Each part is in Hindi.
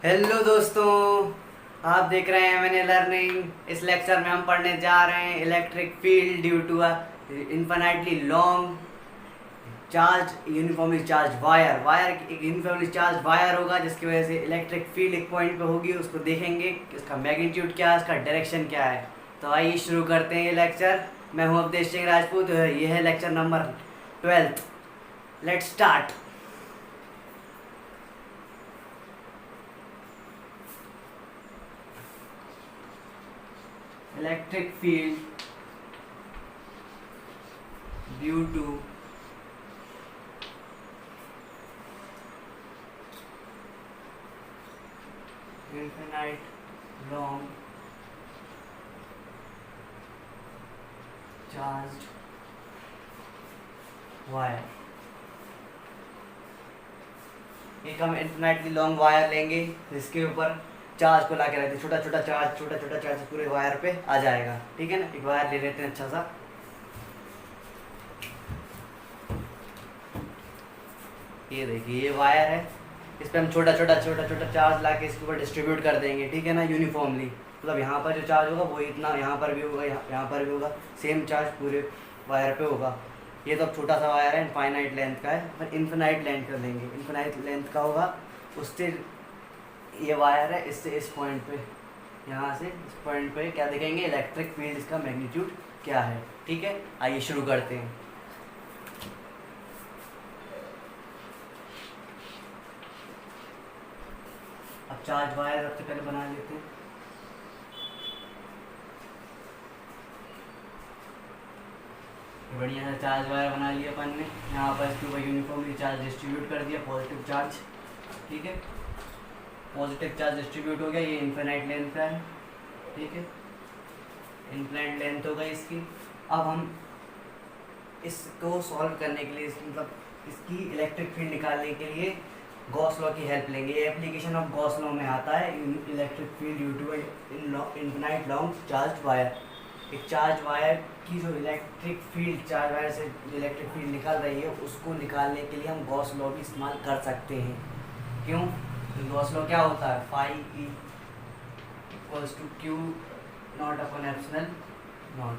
हेलो दोस्तों, आप देख रहे हैं मैंने लर्निंग। इस लेक्चर में हम पढ़ने जा रहे हैं electric field due to a infinitely long charge uniformly charge wire. एक यूनिफॉर्मली चार्ज वायर होगा जिसकी वजह से इलेक्ट्रिक फील्ड एक पॉइंट पे होगी। उसको देखेंगे कि उसका मैग्नीट्यूड क्या है, उसका डायरेक्शन क्या है। तो आइए शुरू करते हैं ये लेक्चर। मैं हूं अवधेश सिंह राजपूत। ये है lecture number 12। Let's start. Electric field due to infinite long charged wire। एक हम इन्फिनाइटली लॉन्ग वायर लेंगे जिसके ऊपर चार्ज को ला के रखते, छोटा छोटा चार्ज पूरे वायर पे आ जाएगा। ठीक है ना, एक वायर ले लेते हैं अच्छा सा। ये देखिए ये वायर है, इस पर हम छोटा छोटा चार्ज ला के इसके ऊपर डिस्ट्रीब्यूट कर देंगे। ठीक है ना, यूनिफॉर्मली। मतलब यहाँ पर जो चार्ज होगा वो इतना यहाँ पर भी होगा, यहाँ पर भी होगा, सेम चार्ज पूरे वायर पे होगा। ये तो अब छोटा सा वायर है, इनफाइनाइट लेंथ का है, पर इन्फिनाइट लेंथ कर लेंगे। इन्फिनाइट लेंथ का होगा, उससे ये वायर है, इससे इस पॉइंट पे, यहाँ से इस पॉइंट पे क्या देखेंगे, इलेक्ट्रिक फील्ड, इसका मैग्नीट्यूड क्या है। ठीक है, आइए शुरू करते हैं। अब चार्ज वायर सबसे पहले बना लेते हैं। बढ़िया सा चार्ज वायर बना लिया अपन ने। यहाँ पर इसके ऊपर यूनिफॉर्मली चार्ज डिस्ट्रीब्यूट कर दिया, पॉजिटिव चार्ज। ठीक है, पॉजिटिव चार्ज डिस्ट्रीब्यूट हो गया। ये इन्फिनाइट लेंथ का है। ठीक है, इन्फिनाइट लेंथ हो गई इसकी। अब हम इसको सॉल्व करने के लिए, मतलब इसकी इलेक्ट्रिक फील्ड निकालने के लिए गॉस लॉ की हेल्प लेंगे। ये एप्लीकेशन ऑफ गॉस लॉ में आता है। Electric field due to infinite long charge wire. एक चार्ज वायर की जो इलेक्ट्रिक फील्ड, चार्ज वायर से इलेक्ट्रिक फील्ड निकल रही है, उसको निकालने के लिए हम गॉस लॉ भी इस्तेमाल कर सकते हैं। क्यों? तो गॉस लॉ क्या होता है, phi E equals to q naught upon epsilon naught,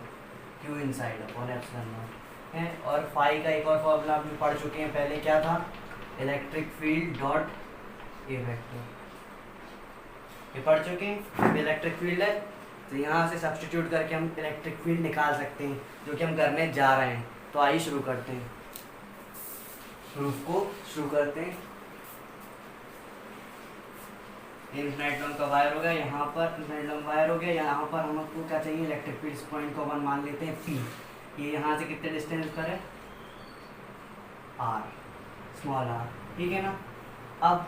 q inside upon epsilon naught है। और फाई का एक और फॉर्मूला आप भी पढ़ चुके हैं पहले, क्या था, electric field dot A vector. ये पढ़ चुके हैं, इलेक्ट्रिक फील्ड है तो यहाँ से सब्स्टिट्यूट करके हम इलेक्ट्रिक फील्ड निकाल सकते हैं, जो कि हम करने जा रहे हैं। तो आइए शुरू करते हैं, प्रूफ को शुरू करते हैं। इन्फिनाइट लॉन्ग का वायर हो गया, यहाँ पर इन्फिनाइट लॉन्ग वायर हो गया। यहाँ पर हमको क्या चाहिए, इलेक्ट्रिक फील्ड। इस पॉइंट को अपन मान लेते हैं पी। ये यहाँ से कितने डिस्टेंस पर है, आर, स्मॉल आर। ठीक है ना। अब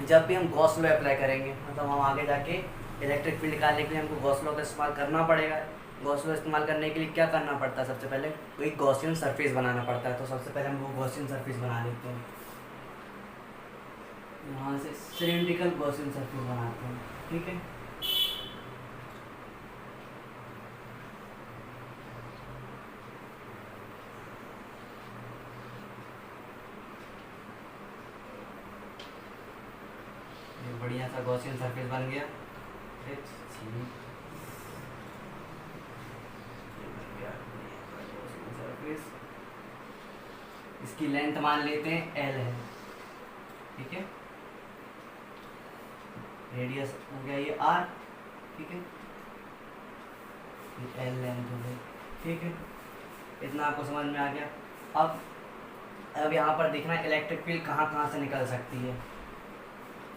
जब भी हम गॉस लॉ अप्लाई करेंगे, मतलब हम आगे जाके इलेक्ट्रिक फील्ड निकालने के लिए हमको गॉस लॉ का इस्तेमाल करना पड़ेगा। गॉस लॉ इस्तेमाल करने के लिए क्या करना पड़ता है, सबसे पहले कोई गॉसियन सरफेस बनाना पड़ता है। तो सबसे पहले हम वो गॉसियन सरफेस बना लेते हैं। यहाँ से सिलेंड्रिकल गॉसियन सरफेस बनाते हैं। ठीक है, ये बढ़िया सा गॉसियन सरफेस बन गया। इसकी लेंथ मान लेते हैं एल है। ठीक है, रेडियस हो गया ये आर। ठीक है, ये एल लेंथ हो गई। ठीक है, इतना आपको समझ में आ गया। अब यहाँ पर देखना इलेक्ट्रिक फील्ड कहाँ कहाँ से निकल सकती है।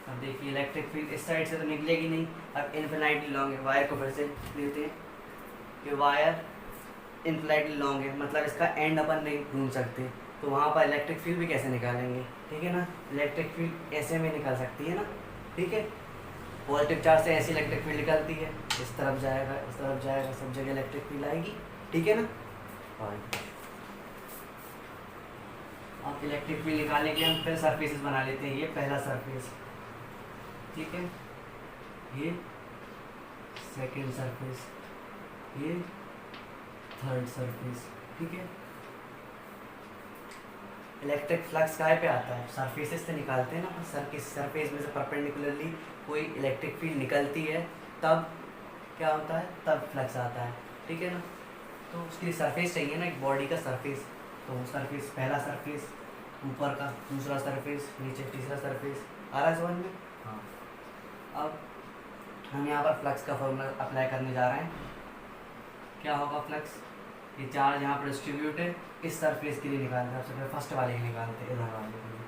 अब देखिए इलेक्ट्रिक फील्ड इस साइड से तो निकलेगी नहीं। अब इन्फिनाइटली लॉन्ग है, वायर को फिर से लेते हैं। ये वायर इन्फिनाइटली लॉन्ग है, मतलब इसका एंड अपन नहीं ढूंढ सकते। तो वहाँ पर इलेक्ट्रिक फील्ड भी कैसे निकालेंगे। ठीक है ना, इलेक्ट्रिक फील्ड ऐसे में निकल सकती है ना। ठीक है, पॉजिटिव चार्ज से ऐसी इलेक्ट्रिक फील्ड निकलती है, इस तरफ जाएगा, इस तरफ जाएगा, सब जगह इलेक्ट्रिक फील्ड आएगी। ठीक है ना। और अब इलेक्ट्रिक फील्ड निकालने के लिए हम फिर सरफेसेस बना लेते हैं। ये पहला सरफेस, ठीक है, ये सेकेंड सरफेस, ये थर्ड सरफेस। ठीक है, इलेक्ट्रिक फ्लक्स कहाँ पे आता है, सरफेसेस से निकालते हैं ना, सरफेस में से परपेंडिकुलरली कोई इलेक्ट्रिक फील्ड निकलती है, तब क्या होता है, तब फ्लक्स आता है, ठीक है ना। तो उसके लिए सरफेस चाहिए ना, एक बॉडी का सरफेस, तो वो सरफेस, पहला सरफेस ऊपर का, दूसरा सरफेस नीचे, तीसरा सरफेस, आ रहा है समझ में। हाँ, अब हम यहाँ पर फ्लक्स का फॉर्मूला अप्लाई करने जा रहे हैं। क्या होगा फ्लक्स, ये चार्ज यहाँ पर डिस्ट्रीब्यूट है, इस सरफेस के लिए निकालते हैं, सबसे पहले फर्स्ट वाले के निकालते हैं, इधर वाले के लिए।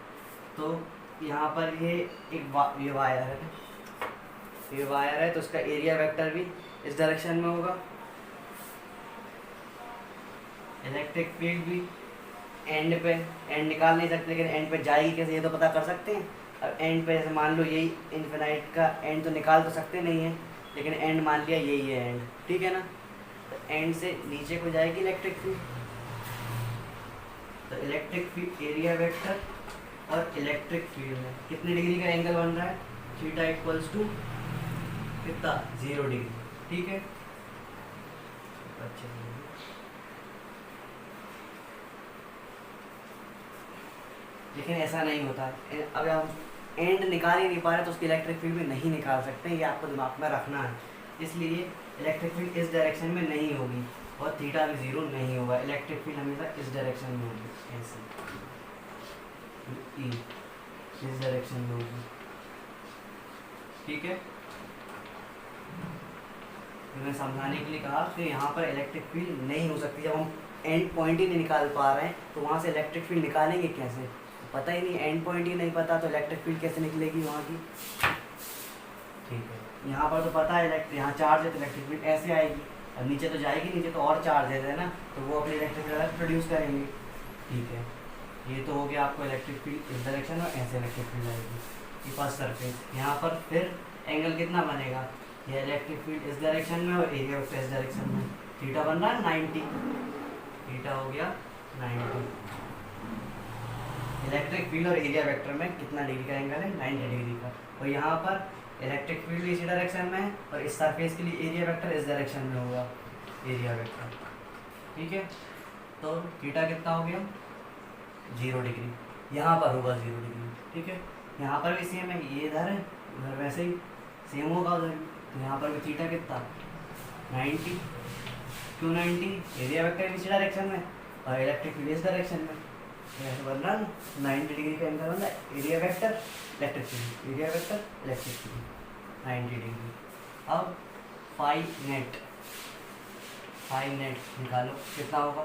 तो यहाँ पर ये ये वायर है, ये वायर है, तो उसका एरिया वेक्टर भी इस डायरेक्शन में होगा, इलेक्ट्रिक फील्ड भी एंड पे, एंड निकाल नहीं सकते लेकिन एंड पे जाएगी कैसे ये तो पता कर सकते हैं। अब एंड पे जैसे मान लो यही इन्फिनाइट का एंड तो निकाल तो सकते नहीं है, लेकिन एंड मान लिया यही है एंड, ठीक है ना। तो एंड से नीचे को जाएगी इलेक्ट्रिक फील्ड, तो इलेक्ट्रिक फील्ड एरिया वेक्टर और इलेक्ट्रिक फील्ड में कितने डिग्री का एंगल बन रहा है, थीटा इक्वल्स टू कितना, 0 डिग्री, ठीक है। अच्छा, लेकिन ऐसा नहीं होता है, अब हम एंड निकाल ही नहीं पा रहे तो उसकी इलेक्ट्रिक फील्ड में नहीं निकाल सकते, ये आपको दिमाग में रखना है। इसलिए इलेक्ट्रिक फील्ड इस डायरेक्शन में नहीं होगी और थीटा भी 0 नहीं होगा, इलेक्ट्रिक फील्ड हमेशा इस डायरेक्शन में होगी, ऐसे इस डायरेक्शन में होगी, ठीक है। मैंने समझाने के लिए कहा कि यहाँ पर इलेक्ट्रिक फील्ड नहीं हो सकती, जब हम एंड पॉइंट ही नहीं निकाल पा रहे हैं तो वहाँ से इलेक्ट्रिक फील्ड निकालेंगे कैसे, पता ही नहीं, एंड पॉइंट ही नहीं पता तो इलेक्ट्रिक फील्ड कैसे निकलेगी वहाँ की, ठीक है। यहाँ पर तो पता है यहाँ चार्ज है तो इलेक्ट्रिक फील्ड ऐसे आएगी, अब नीचे तो जाएगी, नीचे तो और चार्ज है ना, तो वो अपनी इलेक्ट्रिक फील्ड अलग प्रोड्यूस करेंगे, ठीक है। ये तो हो गया आपको इलेक्ट्रिक फील्ड इस डायरेक्शन में, ऐसे इलेक्ट्रिक फील्ड आएगी, ये फर्स्ट सरफेस। यहाँ पर फिर एंगल कितना बनेगा, ये इलेक्ट्रिक फील्ड इस डायरेक्शन में और एरिया वेक्टर इस डायरेक्शन में, थीटा बन रहा है 90, थीटा हो गया 90। इलेक्ट्रिक फील्ड और एरिया वेक्टर में कितना डिग्री का एंगल है, 90 डिग्री का। और यहाँ पर इलेक्ट्रिक फील्ड इसी डायरेक्शन में है और इस सरफेस के लिए एरिया वेक्टर इस डायरेक्शन में होगा, एरिया वेक्टर, ठीक है। तो थीटा कितना हो गया, 0 डिग्री, यहाँ पर होगा 0 डिग्री, ठीक है। यहाँ पर भी सेम है, ये इधर है, उधर वैसे ही सेम होगा उधर भी, तो यहाँ पर भी थीटा कितना 90, क्यों 90, एरिया वेक्टर इसी डायरेक्शन में और इलेक्ट्रिक फील्ड इस डायरेक्शन में, ऐसे बन रहा ना, 90 डिग्री का एंगल बन रहा है, area vector electric field, area vector electric field 90 degree. अब फाई नेट निकालो कितना होगा,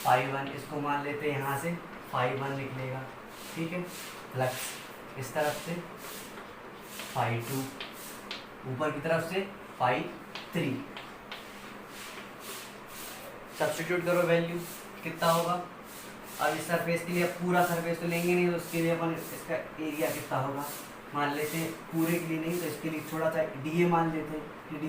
φ1, इसको मान लेते हैं यहाँ से φ1 निकलेगा, ठीक है। फ्लक्स इस तरफ से φ2, ऊपर की तरफ से φ3, सब्स्टिट्यूट करो वैल्यू कितना होगा। अब इस सरफेस के लिए पूरा सरफेस तो लेंगे नहीं, तो उसके लिए अपन इसका एरिया कितना होगा मान लेते हैं, पूरे के लिए नहीं तो इसके लिए थोड़ा सा डी मान लेते हैं, डी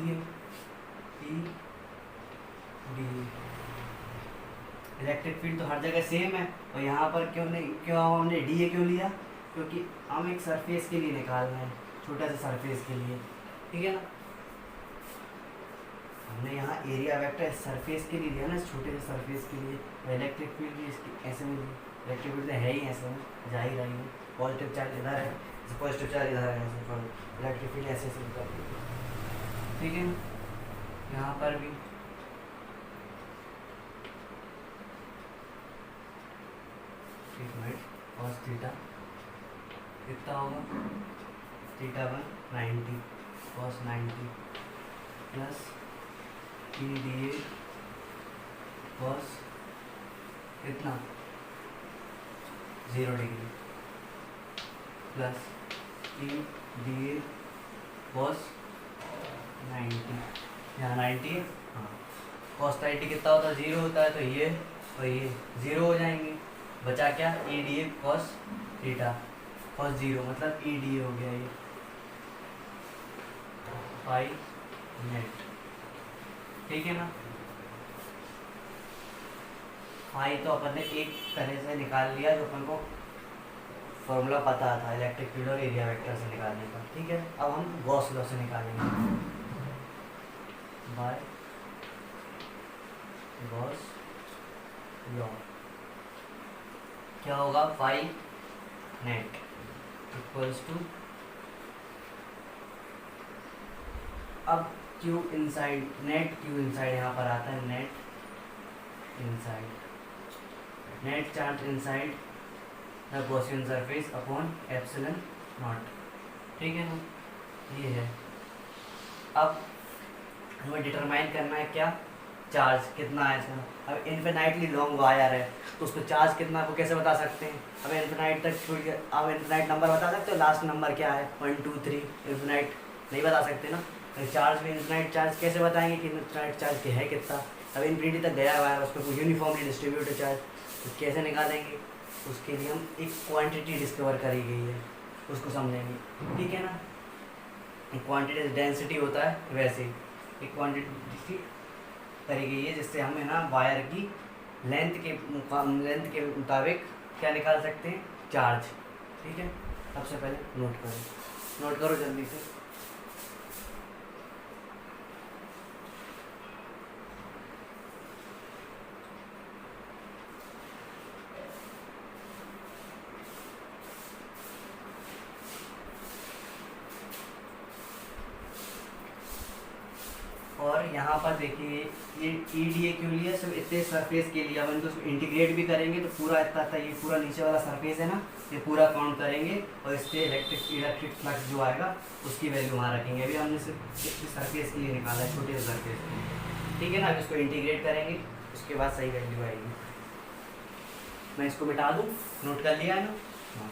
इलेक्ट्रिक फील्ड तो हर जगह सेम है और यहाँ पर क्यों हमने डी क्यों लिया, क्योंकि हम एक सरफेस के लिए निकाल रहे हैं, छोटा सा सरफेस के लिए, ठीक है ना। हमने यहाँ एरिया वेक्टर सरफेस के लिए लिया ना, छोटे से सरफेस के लिए। इलेक्ट्रिक फील्ड भी इसकी ऐसे में, इलेक्ट्रिक फील्ड है ही ऐसे में, जा ही रही है, पॉजिटिव चार्ज इधर है, पॉजिटिव चार्ज इधर है, ऐसे इलेक्ट्रिक फील्ड ऐसे ऐसे निकलती है, ठीक है। यहाँ पर भी cos थीटा कितना होगा, θ1 90 cos 90 प्लस EDA cos कितना 0 डिग्री प्लस EDA cos 90, यहाँ 90 है, हाँ cos 90 कितना होता है, 0 होता है, तो ये और ये 0 हो जाएंगे, बचा क्या EDA cos थीटा cos 0 मतलब EDA हो गया, ये फाई नेट, ठीक है ना। फाई तो अपन ने एक तरह से निकाल लिया जो अपन को फॉर्मूला पता था इलेक्ट्रिक फील्ड और एरिया वेक्टर से निकालने का, ठीक है। अब हम गॉस लॉ से निकालेंगे, बाय गॉस लॉ। क्या होगा, फाई नेट इक्वल्स टू, अब Q inside, net Q inside यहाँ पर आता है, net inside, net charge inside the Gaussian surface upon epsilon not, ठीक है ना, ये है। अब हमें डिटरमाइन करना है क्या, चार्ज कितना है इसका। अब इन्फिनाइटली लॉन्ग वायर है तो उसको चार्ज कितना को कैसे बता सकते हैं, अब इन्फिनाइट तक छोड़ के अब इन्फिनाइट नंबर बता सकते हो, लास्ट नंबर क्या है 1 2 3, इन्फिनाइट नहीं बता सकते ना, चार्ज में इन्फिनाइट चार्ज कैसे बताएंगे कि इन्फिनाइट चार्ज है कितना, अब इन्फिनिटी तक गया हुआ है, उस पर यूनिफॉर्मली डिस्ट्रीब्यूटेड चार्ज तो कैसे निकालेंगे, उसके लिए हम एक क्वांटिटी डिस्कवर करी गई है उसको समझेंगे, ठीक है ना। एक क्वांटिटी डेंसिटी होता है वैसे एक क्वांटिटी करी गई है जिससे हमें ना वायर की लेंथ के मुताबिक क्या निकाल सकते हैं, चार्ज, ठीक है। सबसे पहले नोट करो जल्दी से। और यहाँ पर देखिए ये ई डी ए क्यों लिया, सिर्फ इतने सरफेस के लिए, अब इनको इंटीग्रेट भी करेंगे तो पूरा इतना था, ये पूरा नीचे वाला सरफेस है ना, ये पूरा काउंट करेंगे और इससे इलेक्ट्रिक फ्लक्स जो आएगा उसकी वैल्यू वहाँ रखेंगे। अभी हमने सिर्फ इस सरफेस के लिए निकाला है, छोटे से सरफेस के लिए, ठीक है ना। अब इसको इंटीग्रेट करेंगे उसके बाद सही वैल्यू आएगी। मैं इसको मिटा दूँ, नोट कर लिया है ना, हाँ।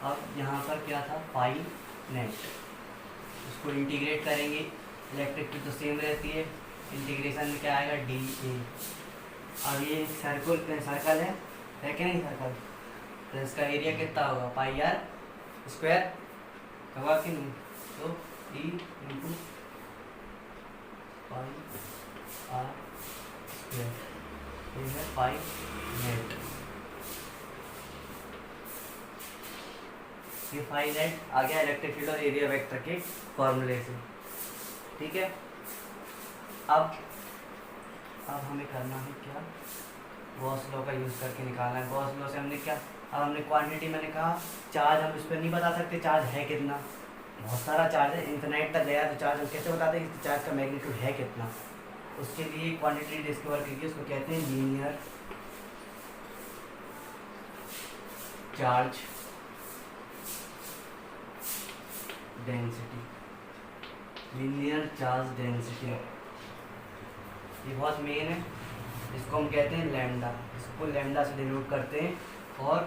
अब यहाँ पर क्या था, फाई नेट, उसको इंटीग्रेट करेंगे, इलेक्ट्रिक की तो सेम रहती है, इंटीग्रेशन में क्या आएगा, डी ए। अब ये सर्कल है कि नहीं सर्कल, तो इसका एरिया कितना होगा, पाई आर स्क्वायर होगा कि नहीं, तो E into pi r square, ये है पाई नेट। ये फाई नेट आ गया इलेक्ट्रिक फील्ड और एरिया वेक्टर के फॉर्मूले से, ठीक है। अब हमें करना है क्या, गॉस लॉ का यूज़ करके निकालना है। गॉस लॉ से हमने क्या, अब हमने क्वांटिटी, मैंने कहा चार्ज हम इस पर नहीं बता सकते, चार्ज है कितना, बहुत सारा चार्ज है, इन्फिनाइट तक गया तो चार्ज हम कैसे बताते हैं कि चार्ज का मैग्नीट्यूड है कितना। उसके लिए क्वांटिटी डिस्कवर कीजिए, उसको कहते हैं linear charge density, linear charge density, ये बहुत मेन है, इसको हम कहते हैं लैम्डा, इसको लैम्डा से डिनोट करते हैं। और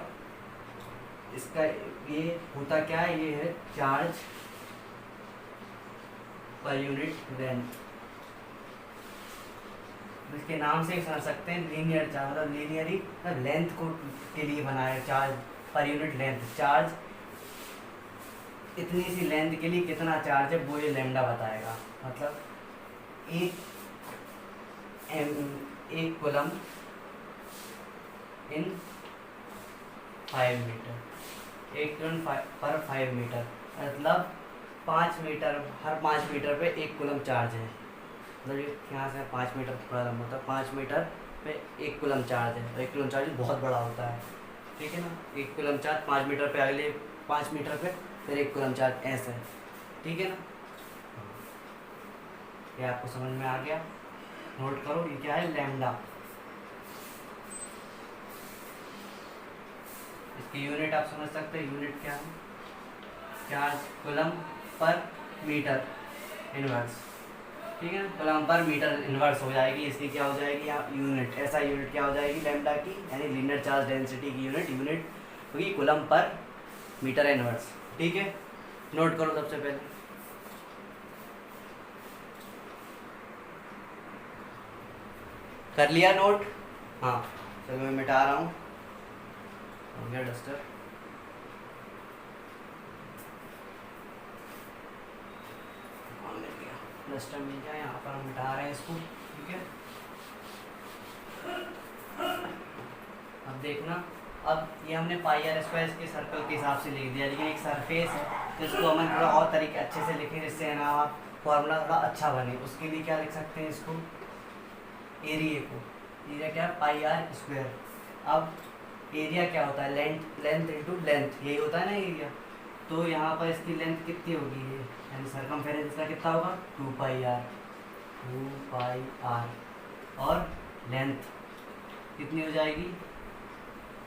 इसका ये होता क्या है, ये है चार्ज पर यूनिट लेंथ, इसके नाम से ही समझ सकते हैं लीनियर चार्ज, मतलब लीनियरी मतलब लेंथ को के लिए बनाया, charge per unit length, charge इतनी सी लेंथ के लिए कितना चार्ज है वो ये लैम्डा बताएगा। मतलब एक कूलम इन 5 मीटर, 1 कूलम पर 5 मीटर, मतलब 5 मीटर, हर 5 मीटर पे 1 कूलम चार्ज है। मतलब यहाँ से 5 मीटर थोड़ा लंबा होता है, 5 मीटर पे 1 कूलम चार्ज है, तो 1 कूलम चार्ज बहुत बड़ा होता है, ठीक है ना। 1 कूलम चार्ज 5 मीटर पे, अगले 5 मीटर पे फिर 1 कूलम चार्ज ऐसे है, ठीक है ना। ये आपको समझ में आ गया, नोट करो, ये क्या है, लैम्डा। इसकी यूनिट आप समझ सकते हैं, यूनिट क्या है, चार्ज कूलम पर मीटर इनवर्स, ठीक है ना, कूलम पर मीटर इनवर्स हो जाएगी, इसकी क्या हो जाएगी यहाँ यूनिट, ऐसा यूनिट क्या हो जाएगी लैम्डा की, यानी लीनियर चार्ज डेंसिटी की यूनिट होगी कूलम पर मीटर इनवर्स, ठीक है। नोट करो सबसे पहले, कर लिया नोट, हाँ चलो मैं मिटा रहा हूँ, हो गया डस्टर। हाँ मिल गया, डस्टर मिल गया, यहाँ पर हम मिटा रहे हैं इसको, ठीक है। अब देखना, अब ये हमने पाई आर स्क्वायर के सर्कल के हिसाब से लिख दिया, लेकिन एक सरफेस है तो इसको हमें थोड़ा और तरीके अच्छे से लिखें जिससे ना आप फॉर्मूला थोड़ा अच्छा बने उसके लिए क्या लिख सकते हैं इसको, एरिया को, एरिया क्या है पाई आर स्क्वायर। अब एरिया क्या होता है, लेंथ इंटू लेंथ, यही होता है ना एरिया। तो यहाँ पर इसकी लेंथ कितनी होगी ये, यानी सरकमफेरेंस इसका कितना होगा 2 पाई आर, 2 पाई आर। और लेंथ कितनी हो जाएगी,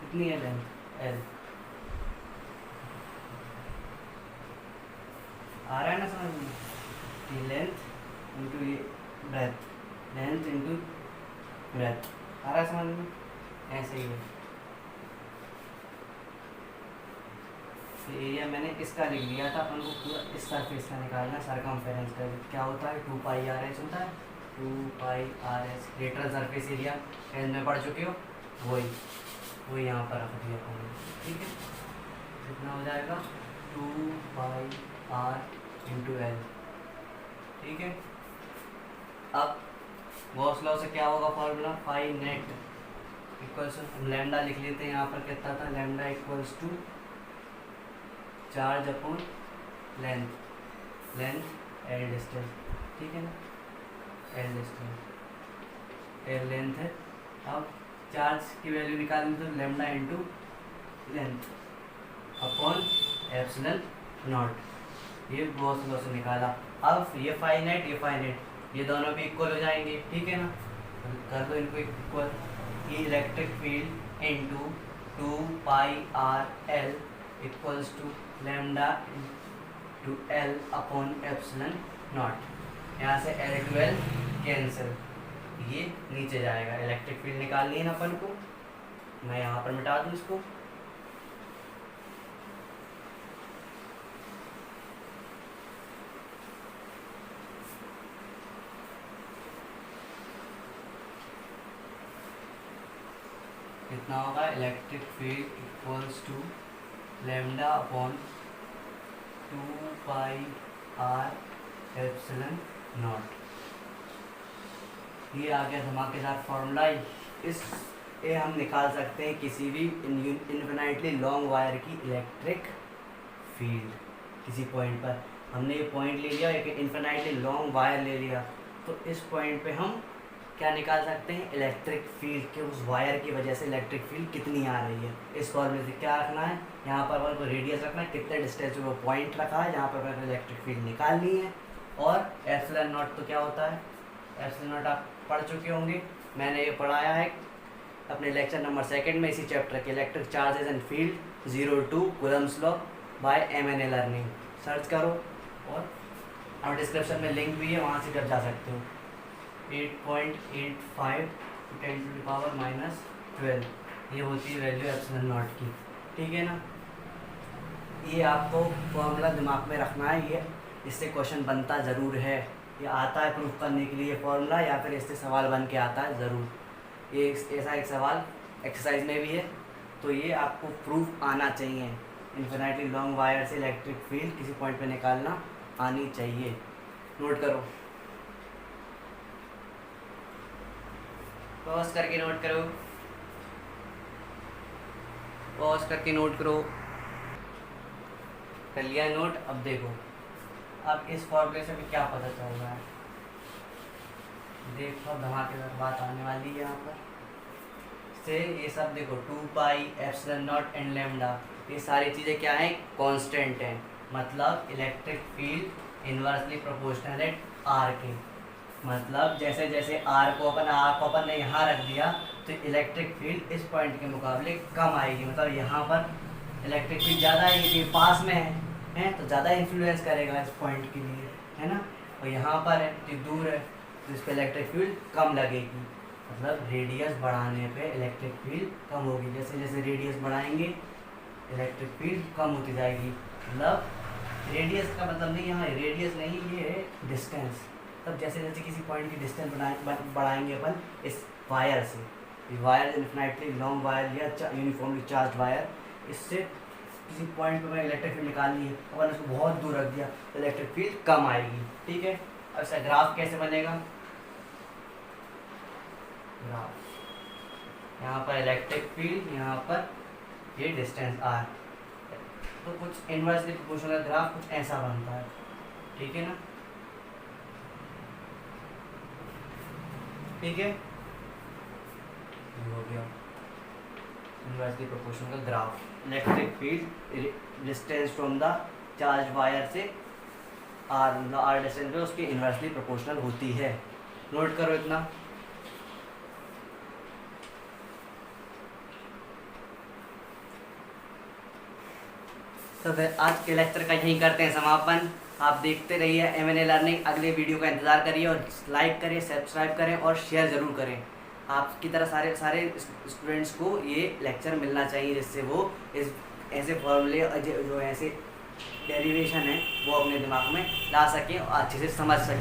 कितनी है लेंथ एल, आ रहा है ना समझ में, कि लेंथ इंटू ये ब्रेथ, लेंथ इंटू ब्रेथ, आ रहा है समझ में, ऐसे ही है। तो एरिया मैंने इसका लिख लिया था, अपन को पूरा इस सरफेस का निकालना, सरकमफेरेंस का क्या होता है 2 पाई आर एच होता है, 2 pi R H lateral surface area, tenth में पढ़ चुके हो, वही यहाँ पर रख दिया अपन, ठीक है। कितना हो जाएगा 2 पाई आर इंटू एल, ठीक है। अब गॉस लॉ से क्या होगा formula, phi net equals lambda लिख लेते हैं यहाँ पर, कितना था lambda equals to charge upon length, length L distance, ठीक है ना, एल डिस्टेंस, एल लेंथ है। अब चार्ज की वैल्यू निकालें तो lambda into length upon epsilon naught, ये गॉस लॉ से निकाला। अब ये फाइनाइट ये दोनों भी इक्वल हो जाएंगे, ठीक है ना, कर दो इनको इक्वल। ये electric field into 2 pi r L equals to lambda to L upon epsilon naught. यहाँ से एल टू एल कैंसिल, ये नीचे जाएगा। इलेक्ट्रिक फील्ड निकालनी है ना अपन को, मैं यहाँ पर मिटा दूँ इसको, कितना होगा electric field equals to lambda upon 2 pi r epsilon naught. ये आ गया धमाकेदार फॉर्मूला। इस ये हम निकाल सकते हैं किसी भी इन्फिनाइटली लॉन्ग वायर की इलेक्ट्रिक फील्ड। किसी पॉइंट पर हमने ये पॉइंट ले लिया, एक इन्फिनाइटली लॉन्ग वायर ले लिया, तो इस पॉइंट पे हम क्या निकाल सकते हैं, इलेक्ट्रिक फील्ड के उस वायर की वजह से इलेक्ट्रिक फील्ड कितनी आ रही है। इस फॉर्मूले से क्या रखना है, यहाँ पर अपन को रेडियस रखना है, कितने डिस्टेंस पे वो पॉइंट रखा है जहाँ पर अपन इलेक्ट्रिक फील्ड निकालनी है। और एप्सिलॉन नॉट तो क्या होता है, एप्सिलॉन नॉट आप पढ़ चुके होंगे, मैंने ये पढ़ाया है अपने लेक्चर नंबर 2 में, इसी चैप्टर के electric charges and field 02 Coulomb's law by M.N.A. Learning, search करो और डिस्क्रिप्शन में लिंक भी है, वहाँ से कर जा सकते हो। 8.85 × 10⁻⁻12 ये होती है वैल्यू एप्सिलॉन नॉट की, ठीक है ना। ये आपको फॉर्मूला दिमाग में रखना है, ये इससे क्वेश्चन बनता ज़रूर है, ये आता है प्रूफ करने के लिए फॉर्मूला, या फिर इससे सवाल बन के आता है ज़रूर। ये ऐसा एक सवाल एक्सरसाइज में भी है, तो ये आपको प्रूफ आना चाहिए। इन्फिनाइटली लॉन्ग वायर से इलेक्ट्रिक फील्ड किसी पॉइंट पे निकालना आनी चाहिए। नोट करो, पॉज करके नोट करो, पॉज करके नोट करो। कर लिया नोट। अब देखो, अब इस फॉर्मूले से भी क्या पता चल रहा है, देखो धमाकेदार बात आने वाली है यहाँ पर से। ये सब देखो 2 pi epsilon not and lambda, ये सारी चीज़ें क्या हैं, कांस्टेंट हैं, मतलब इलेक्ट्रिक फील्ड इन्वर्सली प्रोपोर्शनल है आर के। मतलब जैसे जैसे आर को अपन ने यहाँ रख दिया तो इलेक्ट्रिक फील्ड इस पॉइंट के मुकाबले कम आएगी, मतलब यहाँ पर इलेक्ट्रिक फील्ड ज़्यादा आएगी, पास में है तो ज़्यादा इन्फ्लुएंस करेगा इस पॉइंट के लिए, है ना। और यहाँ पर है जो दूर है तो इस पर इलेक्ट्रिक फील्ड कम लगेगी, मतलब रेडियस बढ़ाने पे इलेक्ट्रिक फील्ड कम होगी। जैसे जैसे रेडियस बढ़ाएंगे इलेक्ट्रिक फील्ड कम होती जाएगी। मतलब रेडियस का मतलब नहीं, यहाँ रेडियस नहीं, ये है डिस्टेंस। तब जैसे जैसे किसी पॉइंट की डिस्टेंस बढ़ाएंगे अपन इस वायर से, वायर इन्फिनाइटली लॉन्ग वायर या यूनिफॉर्मली चार्ज वायर, इससे किसी पॉइंट पे मैंने इलेक्ट्रिक फील्ड निकालनी है, अपन उसको बहुत दूर रख दिया तो इलेक्ट्रिक फील्ड कम आएगी, ठीक है। अब इसका ग्राफ कैसे बनेगा, ग्राफ यहाँ पर इलेक्ट्रिक फील्ड, यहाँ पर ये डिस्टेंस आर, तो कुछ इन्वर्सली प्रोपोर्शनल ग्राफ कुछ ऐसा बनता है, ठीक है ना। ठीक है, ये हो गया इन्वर्सली प्रोपोर्शनल का graph. Electric field distance from the charge wire से आर डिस्टेंस पे उसकी इन्वर्सली प्रोपोर्शनल होती है। नोट करो इतना। तो फिर आज के लेक्चर का यहीं करते हैं समापन। आप देखते रहिए M&A लर्निंग। अगले वीडियो का इंतज़ार करिए और लाइक करें, सब्सक्राइब करें और शेयर ज़रूर करें। आपकी तरह सारे स्टूडेंट्स को ये लेक्चर मिलना चाहिए, जिससे वो इस ऐसे फॉर्मूले जो ऐसे डेरिवेशन है वो अपने दिमाग में ला सकें और अच्छे से समझ सकें।